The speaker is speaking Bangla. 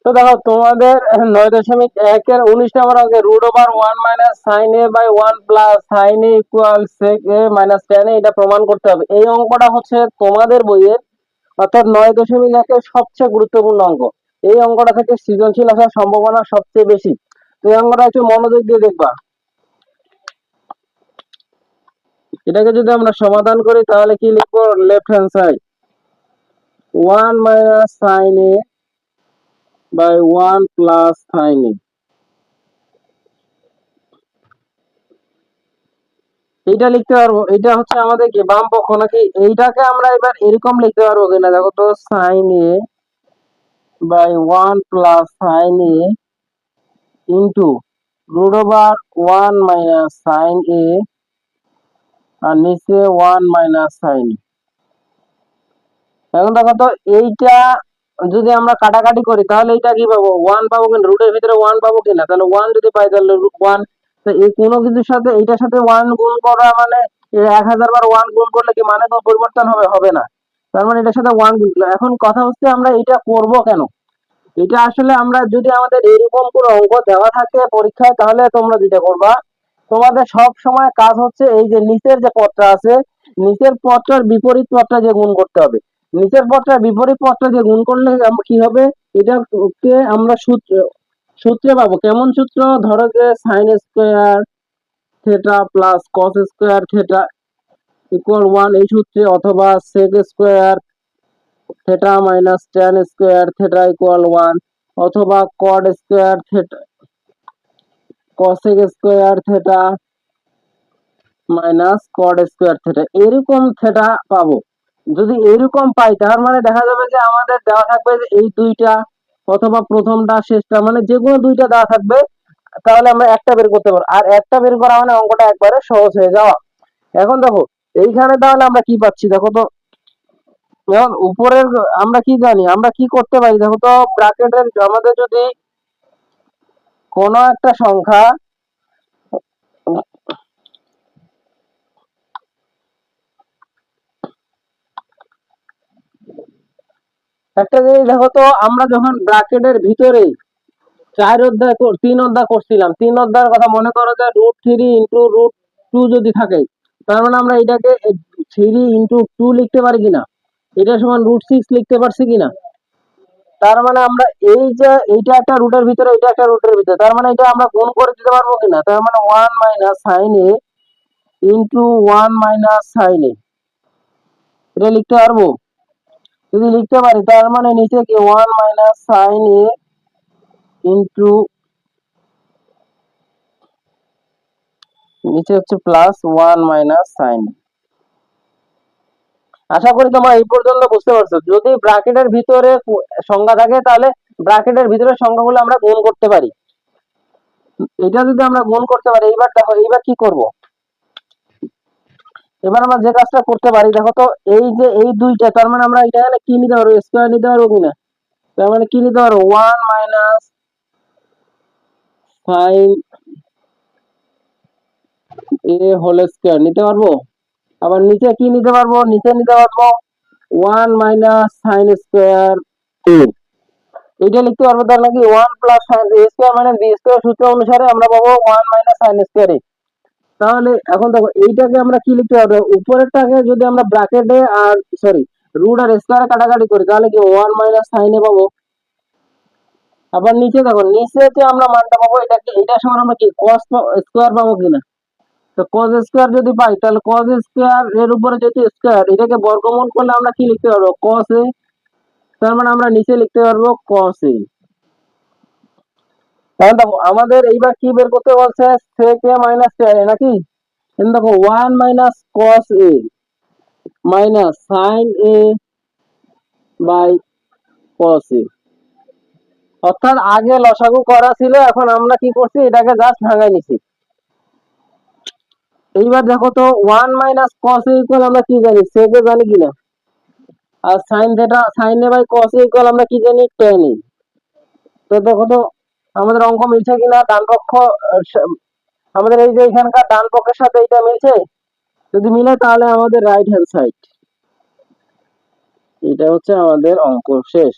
তো দেখো তোমাদের 9.1 এর 19 নম্বর অঙ্কে √1 - sin a/1 plus sin a equal sec a minus tan a, এটা প্রমাণ করতে হবে। এই অঙ্কটা হচ্ছে তোমাদের বইয়ের অর্থাৎ 9.1 এর সবচেয়ে গুরুত্বপূর্ণ অঙ্ক। এই অঙ্কটা থেকে সৃজনশীল আসার সম্ভাবনা সবচেয়ে বেশি। তো এই অঙ্কটা একটু মনোযোগ দিয়ে দেখবা। এটাকে যদি আমরা সমাধান করি তাহলে কি লিখবো? Left hand side 1 - sin a/1 plus sin a, এইটা লিখতে পারবো। এটা হচ্ছে আমাদের কি বাম পক্ষ নাকি? এইটাকে আমরা এবার এরকম লিখতে পারবো কিনা দেখো তো, sin a/1 plus sin a into √1 - sin a আর নিচে 1 - sin a। এখন দেখো তো এইটা যদি আমরা কাটাকাটি করি তাহলে এটা কি পাবো? 1 পাবো কিনা? রুটের ভিতরে 1 পাবো কিনা? তাহলে 1 যদি পাই তাহলে 1। তো এই কোনো কিছুর সাথে এইটার সাথে 1 গুণ করা মানে 1000 বার 1 গুণ করলে কি মানে কোনো পরিবর্তন হবে? হবে না। তার মানে এটার সাথে 1 গুণ। এখন কথা হচ্ছে আমরা এটা করব কেন? এটা আসলে আমরা যদি আমাদের এরকম কোনো অঙ্ক দেওয়া থাকে পরীক্ষায় তাহলে তোমরা যেটা করবা, তোমাদের সব সময় কাজ হচ্ছে এই যে নিচের যে পদটা আছে, নিচের পদটার বিপরীত পদটা যে গুণ করতে হবে। নিচের পদটার বিপরীত পদটা যে গুণ করলে কি হবে? এটাকে আমরা সূত্রে পাবো। কেমন সূত্র? ধরো যে sine square theta plus cos square theta equal 1 এই সূত্রে, অথবা sec square theta minus tan square theta equal 1, অথবা cot square theta cosec square theta minus cot square theta, এরকম থেটা পাবো। যদি এরকম পাই তার মানে দেখা যাবে যে আমাদের দেওয়া থাকবে যে এই দুইটা, অথবা প্রথমটা শেষটা, মানে যে কোনো দুইটা দেওয়া থাকবে। তাহলে আমরা একটা বের করতে পারবো, আর একটা বের করা মানে অঙ্কটা একবারে সহজ হয়ে যাওয়া। এখন দেখো এইখানে তাহলে আমরা কি পাচ্ছি দেখো তো। এখন উপরের আমরা কি জানি, আমরা কি করতে পারি দেখো তো, ব্র্যাকেটের আমাদের যদি কোনো একটা সংখ্যা একটা জিনিস দেখো তো, আমরা যখন ব্র্যাকেটের ভিতরে 3 অধ্যায় করছিলাম, 3 অধ্যায়ের কথা মনে করো যে √3 ইন্টু √2 যদি থাকে, তার মানে আমরা এটাকে 3 × 2 লিখতে পারি কিনা? এটা সমান √6 লিখতে পারছি কিনা? তার মানে আমরা এই যে এইটা একটা রুটের ভিতরে, এটা একটা রুটের ভিতরে, তার মানে এটা আমরা গুণ করে দিতে পারবো কিনা? তার মানে 1 - sin a into 1 - sin a, এটা লিখতে পারবো। যদি লিখতে পারি তার মানে নিচে কি 1 - sin a ইন্টু নিচে হচ্ছে প্লাস 1 - sin a। আশা করি তোমরা এই পর্যন্ত বুঝতে পারছো। যদি ব্র্যাকেটের ভিতরে সংখ্যা থাকে তাহলে ব্র্যাকেটের ভিতরে সংখ্যাগুলো আমরা গুণ করতে পারি। এটা যদি আমরা গুণ করতে পারি, এইবার দেখো এইবার কি করব। এবার আমরা যে কাজটা করতে পারি দেখো তো, এই যে এই দুইটা, তার মানে আমরা এটা কি নিতে পারবো? স্কোয়ার নিতে পারবো কিনা? তার মানে কি নিতে পারবো? 1 - sin a হোল স্কোয়ার নিতে পারবো। আবার নিচে কি নিতে পারবো? নিচে নিতে পারবো 1 - sin স্কোয়ার a, এইটা লিখতে পারবো। তার নাকি 1 প্লাস sin a স্কোয়ার মানে b স্কোয়ার সূত্র অনুসারে আমরা পাবো 1 - sin স্কোয়ার a। তাহলে এখন দেখো এইটাকে আমরা কি লিখতে পারবো? উপরেরটাকে যদি আমরা ব্র্যাকেটে আর সরি রুট আর স্কোয়ারে কাটাকাটি করি তাহলে কি 1 - sin a পাবো। আবার নিচে দেখো, নিচে যে আমরা মানটা পাবো এটাকে, এটা সমান আমরা কি cos স্কোয়ার পাবো কিনা? তো cos স্কোয়ার যদি পাই তাহলে cos স্কোয়ার এর উপরে যেহেতু স্কোয়ার, এটাকে বর্গমূল করলে আমরা কি লিখতে পারবো? cos a। তার মানে আমরা নিচে লিখতে পারবো cos a। তাহলে দেখো আমাদের এইবার কি বের করতে বলছে? sec a minus tan a নাকি? দেখো 1 - cos a minus sin a by cos a, অর্থাৎ আগে লসাগু করা ছিল, এখন আমরা কি করছি? এটাকে জাস্ট ভাঙাই নিছি। এইবার দেখো তো 1 - cos a ইকুয়াল আমরা কি জানি? sec a জানি কিনা? আর sin a by cos a equal আমরা কি জানি? tan a। তো দেখো তো আমাদের অঙ্ক মিলছে কিনা? ডান পক্ষ আমাদের এই যে এখানকার ডান পক্ষের সাথে এটা মিলছে। যদি মিলে তাহলে আমাদের রাইট হ্যান্ড সাইড, এটা হচ্ছে আমাদের অঙ্ক শেষ।